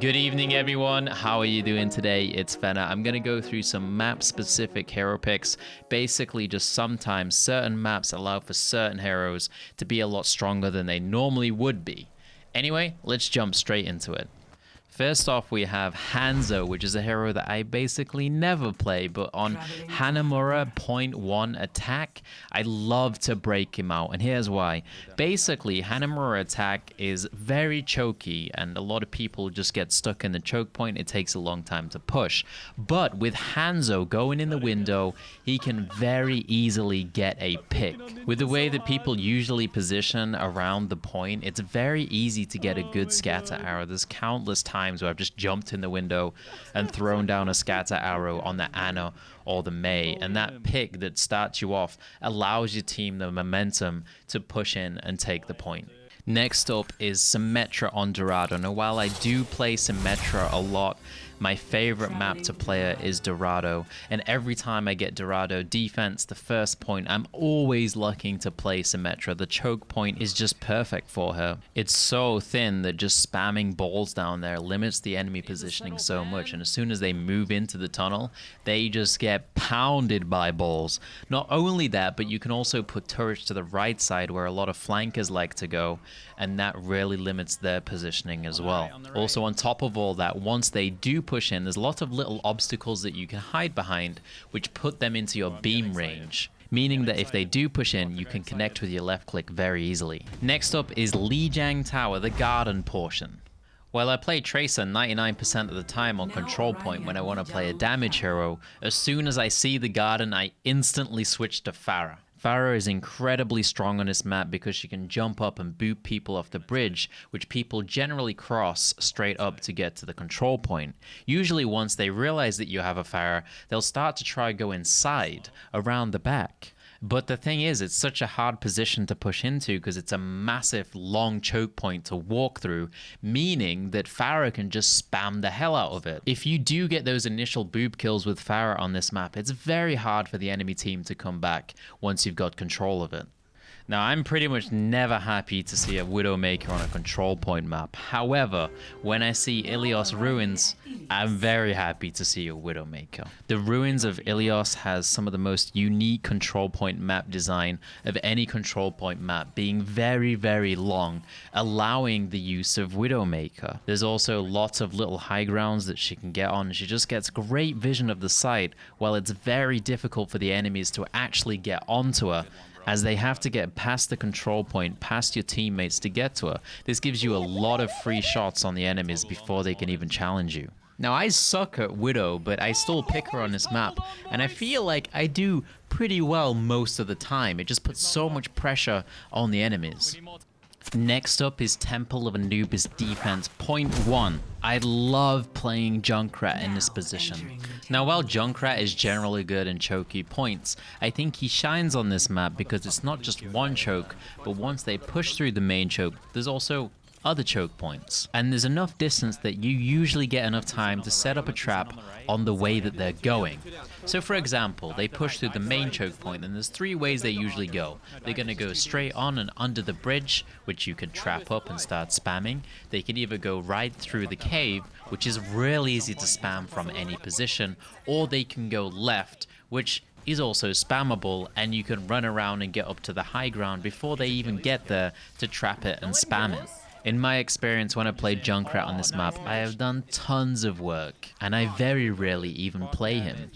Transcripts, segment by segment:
Good evening, everyone. How are you doing today? It's Fenner. I'm going to go through some map-specific hero picks. Basically, just sometimes certain maps allow for certain heroes to be a lot stronger than they normally would be. Anyway, let's jump straight into it. First off, we have Hanzo, which is a hero that I basically never play, but on Hanamura .1 attack, I love to break him out, and here's why. Basically, Hanamura attack is very choky, and a lot of people just get stuck in the choke point. It takes a long time to push. But with Hanzo going in the window, he can very easily get a pick. With the way that people usually position around the point, it's very easy to get a good scatter arrow. There's countless times where I've just jumped in the window and thrown down a scatter arrow on the Ana or the Mei, and that pick that starts you off allows your team the momentum to push in and take the point. Next up is Symmetry on Dorado. Now, while I do play Symmetry a lot, my favorite map to play is Dorado, and every time I get Dorado defense, the first point, I'm always looking to play Symmetry. The choke point is just perfect for her. It's so thin that just spamming balls down there limits the enemy positioning so much, and as soon as they move into the tunnel, they just get pounded by balls. Not only that, but you can also put turrets to the right side where a lot of flankers like to go, and that really limits their positioning as well. Also, on top of all that, once they do push in, there's a lot of little obstacles that you can hide behind, which put them into your beam range, meaning that if they do push in, you can connect with your left click very easily. Next up is Lijiang Tower, the garden portion. While I play Tracer 99% of the time on control point when I want to play a damage hero, as soon as I see the garden, I instantly switch to Pharah. Pharah is incredibly strong on this map because she can jump up and boot people off the bridge, which people generally cross straight up to get to the control point. Usually once they realize that you have a Pharah, they'll start to try go inside, around the back. But the thing is, it's such a hard position to push into because it's a massive long choke point to walk through, meaning that Pharah can just spam the hell out of it. If you do get those initial boob kills with Pharah on this map, it's very hard for the enemy team to come back once you've got control of it. Now, I'm pretty much never happy to see a Widowmaker on a control point map. However, when I see Ilias Ruins, I'm very happy to see a Widowmaker. The Ruins of Ilias has some of the most unique control point map design of any control point map, being very, very long, allowing the use of Widowmaker. There's also lots of little high grounds that she can get on. She just gets great vision of the site, while it's very difficult for the enemies to actually get onto her, as they have to get past the control point, past your teammates to get to her. This gives you a lot of free shots on the enemies before they can even challenge you. Now, I suck at Widow, but I still pick her on this map, and I feel like I do pretty well most of the time. It just puts so much pressure on the enemies. Next up is Temple of Anubis defense .1. I love playing Junkrat in this position. Now, while Junkrat is generally good in choky points, I think he shines on this map because it's not just one choke, but once they push through the main choke, there's also other choke points. And there's enough distance that you usually get enough time to set up a trap on the way that they're going. So for example, they push through the main choke point, and there's three ways they usually go. They're going to go straight on and under the bridge, which you can trap up and start spamming. They can either go right through the cave, which is really easy to spam from any position, or they can go left, which is also spammable, and you can run around and get up to the high ground before they even get there to trap it and spam it. In my experience, when I played Junkrat on this map, I have done tons of work, and I very rarely even play him.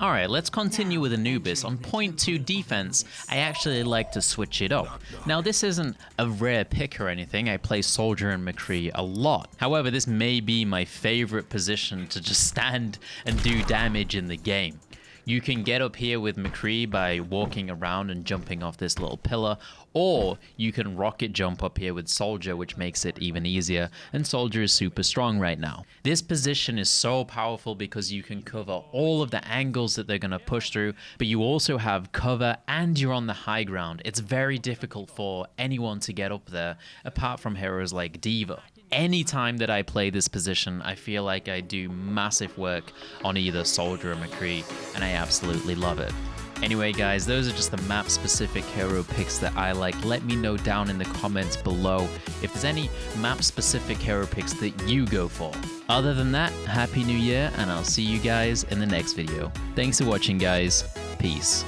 Alright, let's continue with Anubis. On .2 defense, I actually like to switch it up. Now, this isn't a rare pick or anything. I play Soldier and McCree a lot. However, this may be my favorite position to just stand and do damage in the game. You can get up here with McCree by walking around and jumping off this little pillar, or you can rocket jump up here with Soldier, which makes it even easier, and Soldier is super strong right now. This position is so powerful because you can cover all of the angles that they're going to push through, but you also have cover and you're on the high ground. It's very difficult for anyone to get up there, apart from heroes like D.Va. Anytime that I play this position, I feel like I do massive work on either Soldier or McCree, and I absolutely love it. Anyway, guys, those are just the map-specific hero picks that I like. Let me know down in the comments below if there's any map-specific hero picks that you go for. Other than that, Happy New Year, and I'll see you guys in the next video. Thanks for watching, guys. Peace.